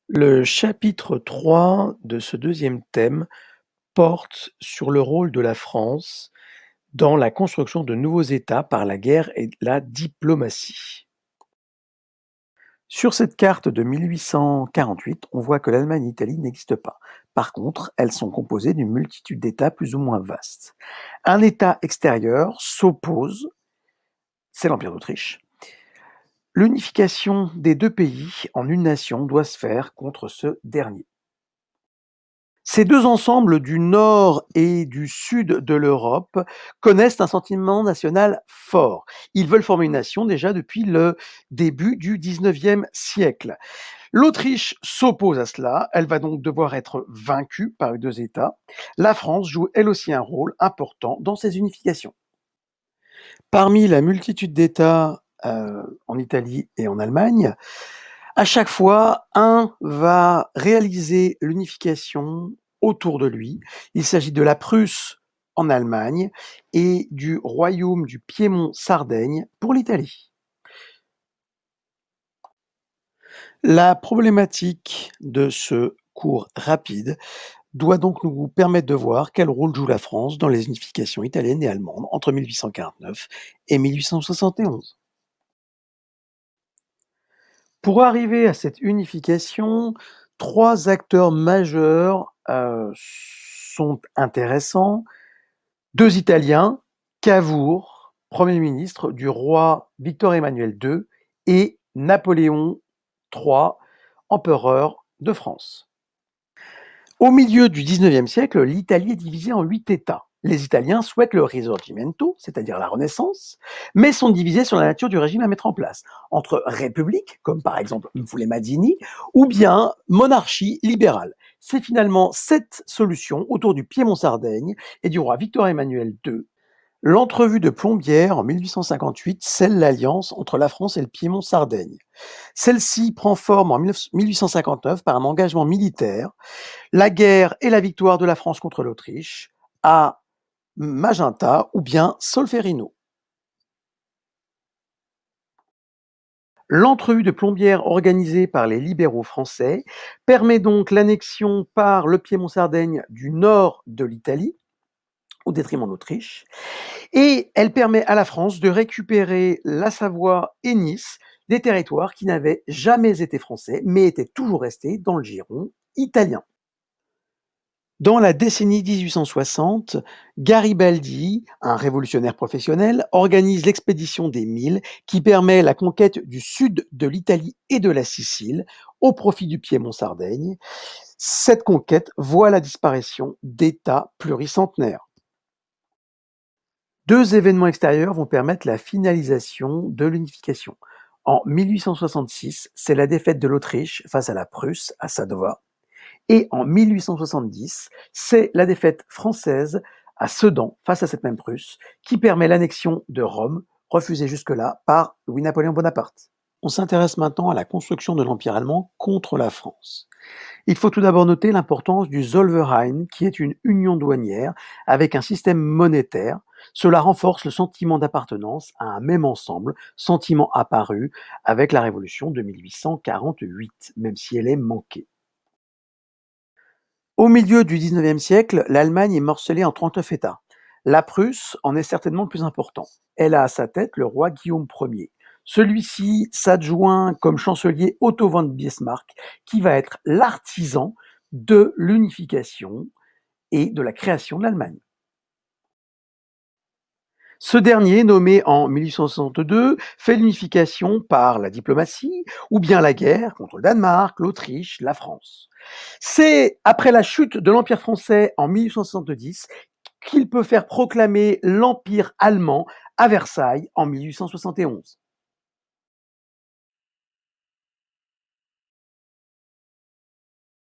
Le chapitre 3 de ce deuxième thème porte sur le rôle de la France dans la construction de nouveaux États par la guerre et la diplomatie. Sur cette carte de 1848, on voit que l'Allemagne et l'Italie n'existent pas. Par contre, elles sont composées d'une multitude d'États plus ou moins vastes. Un État extérieur s'oppose, c'est l'Empire d'Autriche. L'unification des deux pays en une nation doit se faire contre ce dernier. Ces deux ensembles du nord et du sud de l'Europe connaissent un sentiment national fort. Ils veulent former une nation déjà depuis le début du XIXe siècle. L'Autriche s'oppose à cela, elle va donc devoir être vaincue par les deux États. La France joue elle aussi un rôle important dans ces unifications. Parmi la multitude d'États en Italie et en Allemagne, à chaque fois, un va réaliser l'unification autour de lui. Il s'agit de la Prusse en Allemagne et du royaume du Piémont-Sardaigne pour l'Italie. La problématique de ce cours rapide doit donc nous permettre de voir quel rôle joue la France dans les unifications italiennes et allemandes entre 1849 et 1871. Pour arriver à cette unification, 3 acteurs majeurs, sont intéressants. 2 Italiens, Cavour, Premier ministre du roi Victor Emmanuel II et Napoléon III, empereur de France. Au milieu du XIXe siècle, l'Italie est divisée en 8 États. Les Italiens souhaitent le Risorgimento, c'est-à-dire la Renaissance, mais sont divisés sur la nature du régime à mettre en place, entre république, comme par exemple voulait Mazzini, ou bien monarchie libérale. C'est finalement cette solution autour du Piémont-Sardaigne et du roi Victor Emmanuel II. L'entrevue de Plombières en 1858 scelle l'alliance entre la France et le Piémont-Sardaigne. Celle-ci prend forme en 1859 par un engagement militaire, la guerre et la victoire de la France contre l'Autriche, à Magenta ou bien Solferino. L'entrevue de Plombières organisée par les libéraux français permet donc l'annexion par le Piémont-Sardaigne du nord de l'Italie, au détriment d'Autriche, et elle permet à la France de récupérer la Savoie et Nice, des territoires qui n'avaient jamais été français, mais étaient toujours restés dans le giron italien. Dans la décennie 1860, Garibaldi, un révolutionnaire professionnel, organise l'expédition des 1000 qui permet la conquête du sud de l'Italie et de la Sicile au profit du Piémont-Sardaigne. Cette conquête voit la disparition d'États pluricentenaires. 2 événements extérieurs vont permettre la finalisation de l'unification. En 1866, c'est la défaite de l'Autriche face à la Prusse à Sadowa. Et en 1870, c'est la défaite française à Sedan face à cette même Prusse qui permet l'annexion de Rome, refusée jusque-là par Louis-Napoléon Bonaparte. On s'intéresse maintenant à la construction de l'Empire allemand contre la France. Il faut tout d'abord noter l'importance du Zollverein, qui est une union douanière avec un système monétaire. Cela renforce le sentiment d'appartenance à un même ensemble, sentiment apparu avec la Révolution de 1848, même si elle est manquée. Au milieu du XIXe siècle, l'Allemagne est morcelée en 39 États. La Prusse en est certainement le plus important. Elle a à sa tête le roi Guillaume Ier. Celui-ci s'adjoint comme chancelier Otto von Bismarck, qui va être l'artisan de l'unification et de la création de l'Allemagne. Ce dernier, nommé en 1862, fait l'unification par la diplomatie ou bien la guerre contre le Danemark, l'Autriche, la France. C'est après la chute de l'Empire français en 1870 qu'il peut faire proclamer l'Empire allemand à Versailles en 1871.